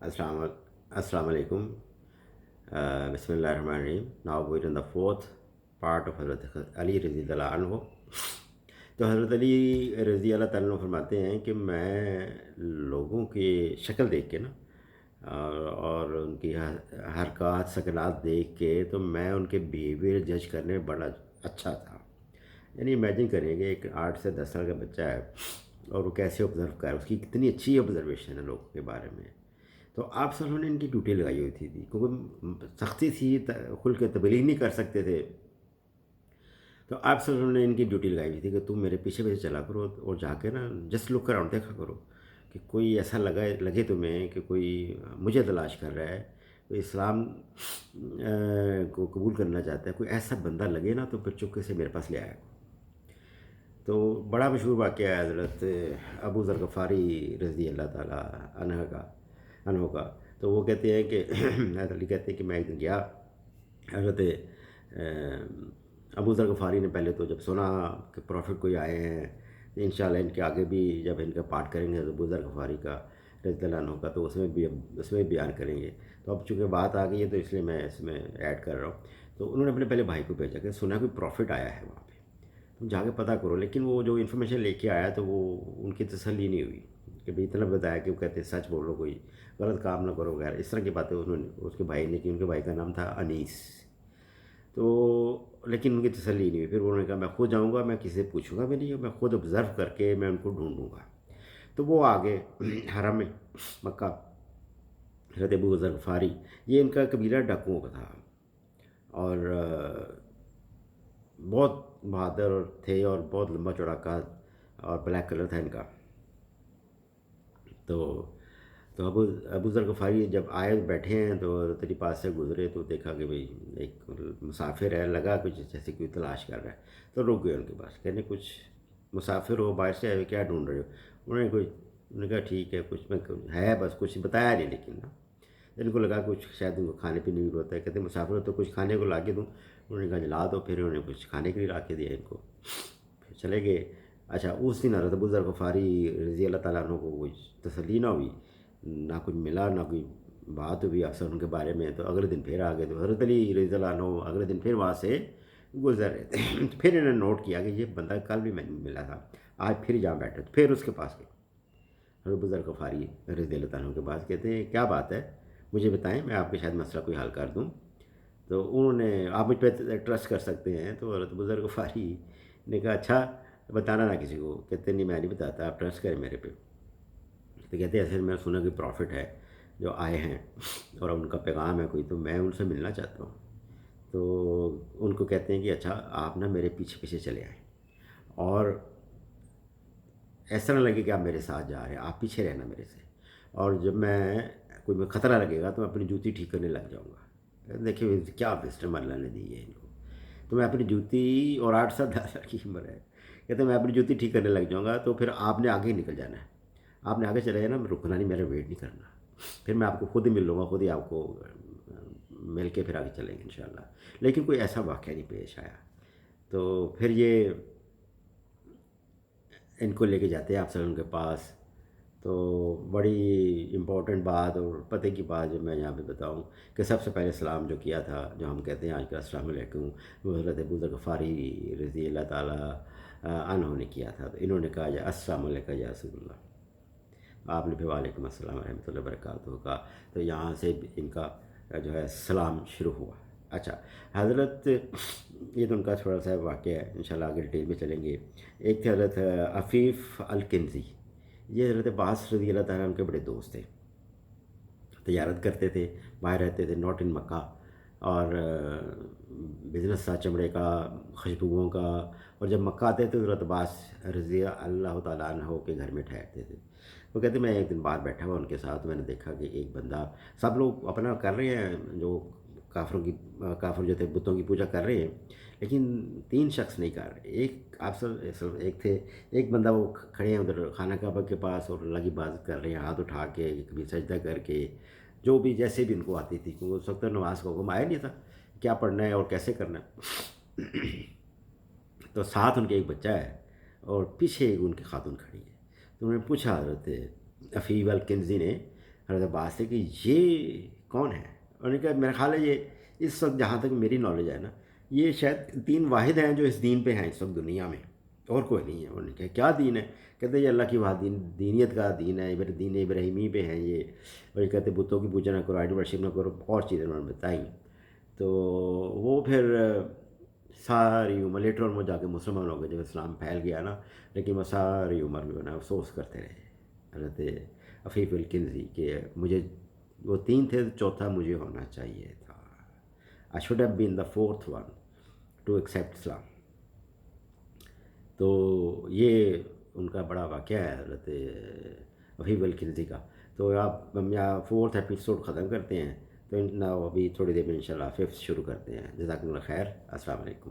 Assalamu Assalamu alaikum. Bismillah ar-Rahman ar-Rahim. Now we're in the fourth part of Hazrat Ali रज़ी अल्लाह अन्हो. तो हज़रत अली रज़ी अल्लाह तआला अन्हो फरमाते हैं कि मैं लोगों की शक्ल देख के ना और उनकी हरकत सकनात देख के तो मैं उनके बिहेवियर जज करने में बड़ा अच्छा था. यानी इमेजिन करेंगे एक 8 से 10 साल का बच्चा है और वो कैसे ऑब्ज़र्व कर रहा है, उसकी कितनी अच्छी ऑब्ज़र्वेशन है लोगों के बारे में. तो आप सर ने इनकी ड्यूटी लगाई हुई थी क्योंकि सख्ती थी, खुल के तबलीग नहीं कर सकते थे. तो आप सर ने इनकी ड्यूटी लगाई हुई थी कि तुम मेरे पीछे पीछे चला करो और जाके ना जस्ट लुक अराउंड देखा करो कि कोई ऐसा लगे तुम्हें कि कोई मुझे तलाश कर रहा है, कोई इस्लाम को कबूल करना चाहता है, कोई ऐसा बंदा लगे ना तो फिर चुपके से मेरे पास ले आया. तो बड़ा मशहूर वाक़या है हज़रत अबू ज़र गफ़ारी रज़ी अल्लाह ताला अन्हो का. तो वो कहते हैं कि हज़रत अली कहते हैं कि मैं एक दिन गया. हज़रत अबू ज़र गफ़ारी ने पहले तो जब सुना कि प्रॉफिट कोई आए हैं, इंशाअल्लाह इनके आगे भी जब इनका पाठ करेंगे अबू ज़र गफ़ारी का रज़ी अल्लाह अन्हु का तो उसमें भी बयान करेंगे. तो अब चूँकि बात आ गई है तो इसलिए मैं इसमें ऐड कर रहा हूँ. तो उन्होंने अपने पहले भाई को भेजा कि सुना कोई प्रॉफिट आया है वहाँ पे, तुम जाके पता करो. लेकिन वो जो इन्फॉर्मेशन लेके आया तो वो उनकी तसल्ली नहीं हुई कि भाई इतना बताया कि वो कहते सच बोलो, कोई गलत काम ना करो वगैरह, इस तरह की बातें उन्होंने उसके भाई ने की. उनके भाई का नाम था अनीस. तो लेकिन उनकी तसल्ली नहीं हुई. फिर उन्होंने कहा मैं खुद जाऊँगा, मैं किसी से पूछूंगा भी नहीं, मैं खुद ऑब्ज़र्व करके मैं उनको ढूंढूंगा. तो वो आगे हरम में मक्का, हज़रत अबू ज़र गफ़ारी, ये इनका कबीला डाकुओं का था और बहुत बहादुर थे और बहुत लंबा चौड़ा कद और ब्लैक कलर था इनका. तो तो अबू ज़र गफ़ारी जब आए बैठे हैं तो तेरे पास से गुज़रे तो देखा कि भाई एक मुसाफिर है, लगा कुछ जैसे कोई तलाश कर रहा है. तो रुक गए उनके पास, कहने कुछ मुसाफिर हो, बाहर से आए, क्या ढूंढ रहे हो. उन्होंने कहा ठीक है, कुछ मैं है बस, कुछ बताया नहीं. लेकिन ना इनको लगा कुछ शायद उनको खाने पीने की ज़रूरत है. कहते मुसाफिर हो तो कुछ खाने को ला के दूँ. उन्होंने कहा ला दो. फिर उन्होंने कुछ खाने के लिए ला के दिया इनको, फिर चले गए. अच्छा, उस दिन हज़रत अबू ज़र गफ़ारी रज़ी अल्लाह ताला अन्हु को कुछ तसल्ली ना हुई, ना कुछ मिला, ना कोई बात हुई अक्सर उनके बारे में. तो अगले दिन फिर आ गए. तो हज़रत अली रज़ी अल्लाह अन्हु अगले दिन फिर वहाँ से गुज़र रहे थे. तो फिर इन्होंने नोट किया कि ये बंदा कल भी मैंने मिला था, आज फिर जहाँ बैठे. तो फिर उसके पास गए हज़रत अबू ज़र गफ़ारी रज़ी अल्लाह ताला अन्हु के पास. कहते हैं क्या बात है, मुझे बताएं, मैं आपके शायद मसला कोई हल कर दूँ. तो उन्होंने, आप मुझ पर ट्रस्ट कर सकते हैं. तो हज़रत अबू ज़र गफ़ारी ने कहा अच्छा बताना ना किसी को. कहते नहीं मैं नहीं बताता, आप ट्रस्ट करें मेरे पे. तो कहते ऐसे मैं सुना कि प्रॉफिट है जो आए हैं और उनका पैगाम है कोई, तो मैं उनसे मिलना चाहता हूँ. तो उनको कहते हैं कि अच्छा आप ना मेरे पीछे पीछे चले आए और ऐसा ना लगे कि आप मेरे साथ जा रहे हैं, आप पीछे रहना मेरे से. और जब मैं ख़तरा लगेगा तो मैं अपनी जूती ठीक करने लग जाऊँगा. देखिए क्या विस्डम अल्लाह ने दी है इनको. तो मैं अपनी जूती, और 8 से 10 साल की उम्र है, कहते मैं अपनी जूती ठीक करने लग जाऊँगा. तो फिर आपने आगे ही निकल जाना है, आपने आगे चले जाना, रुकना नहीं, मेरा वेट नहीं करना. फिर मैं आपको खुद ही मिल लूँगा, खुद ही आपको मिल के फिर आगे चलेंगे इंशाल्लाह. लेकिन कोई ऐसा वाक़या नहीं पेश आया. तो फिर ये इनको लेके जाते हैं आप सर उनके पास. तो बड़ी इम्पोर्टेंट बात और पते की बात जो मैं यहाँ पे बताऊँ कि सबसे पहले सलाम जो किया था, जो हम कहते हैं आजकल अस्सलाम वालेकुम, वो हज़रत अबू ज़र गफ़ारी रज़ी अल्लाह ताला अन्हु ने किया था. तो इन्होंने कहा या अस्सलाम वालेकुम या रसूलल्लाह. आपने फिर वालेकुम अस्सलाम व रहमतुल्लाहि व बरकातुहू कहा. तो यहाँ से इनका जो है सलाम शुरू हुआ. अच्छा हज़रत, ये तो उनका थोड़ा सा वाक़या है, इंशाल्लाह आगे डिटेल में चलेंगे. एक थे हज़रत अफ़ीफ़ अल किंज़ी, ये हज़रत अब्बास रज़ी अल्लाह ताला उनके बड़े दोस्त थे. तजारत करते थे, बाहर रहते थे, नॉट इन मक्का. और बिज़नेस था चमड़े का, खुशबुओं का. और जब मक्का आते थे तो हज़रत अब्बास रज़ी अल्लाह ताला अन्हु के घर में ठहरते थे. वो कहते मैं एक दिन बाहर बैठा हुआ उनके साथ, मैंने देखा कि एक बंदा, सब लोग अपना कर रहे हैं, जो काफिर जो थे बुतों की पूजा कर रहे हैं, लेकिन 3 शख्स नहीं कर रहे. एक आप सब एक थे, एक बंदा वो खड़े हैं उधर खाना काबा के पास और अल्लाह की इबादत कर रहे हैं, हाथ उठा के, कभी सजदा करके, जो भी जैसे भी उनको आती थी, क्योंकि उस वक्त नमाज का हुक्म आया नहीं था क्या पढ़ना है और कैसे करना है. तो साथ उनके एक बच्चा है और पीछे एक उनकी खातून खड़ी है. तो उन्होंने पूछा हज़रत अफ़ीफ़ अल किंज़ी ने حضرت عباس سے کہ یہ کون ہے؟ انہوں نے کہا میرا خیال ہے یہ اس وقت جہاں تک میری نالج ہے نا، یہ شاید دین واحد ہیں جو اس دین پہ ہیں اس وقت دنیا میں، اور کوئی نہیں ہے۔ انہوں نے کہا کیا دین ہے؟ کہتے ہیں یہ اللہ کی واحد دین، دینیت کا دین ہے، دین ابراہیمی پہ ہیں یہ، اور یہ کہتے ہیں بتوں کی پوجا نہ کرو، آئیڈل ورشپ نہ کرو، اور چیزیں انہوں نے بتائیں۔ تو وہ پھر ساری عمر لیٹر میں جا کے مسلمان ہو گئے جب اسلام پھیل گیا نا، لیکن وہ ساری عمر جو ہے نا افسوس کرتے رہے حضرت عفیف الکنزی کہ مجھے وہ تین تھے، چوتھا مجھے ہونا چاہیے تھا، I should have been the fourth one to accept Islam۔ تو یہ ان کا بڑا واقعہ ہے حضرت عفیف الکنزی کا۔ تو آپ ہم یہاں فورتھ ایپیسوڈ ختم کرتے ہیں، تو ابھی تھوڑی دیر میں انشاءاللہ ففتھ شروع کرتے ہیں۔ جزاکم اللہ خیر، السلام علیکم۔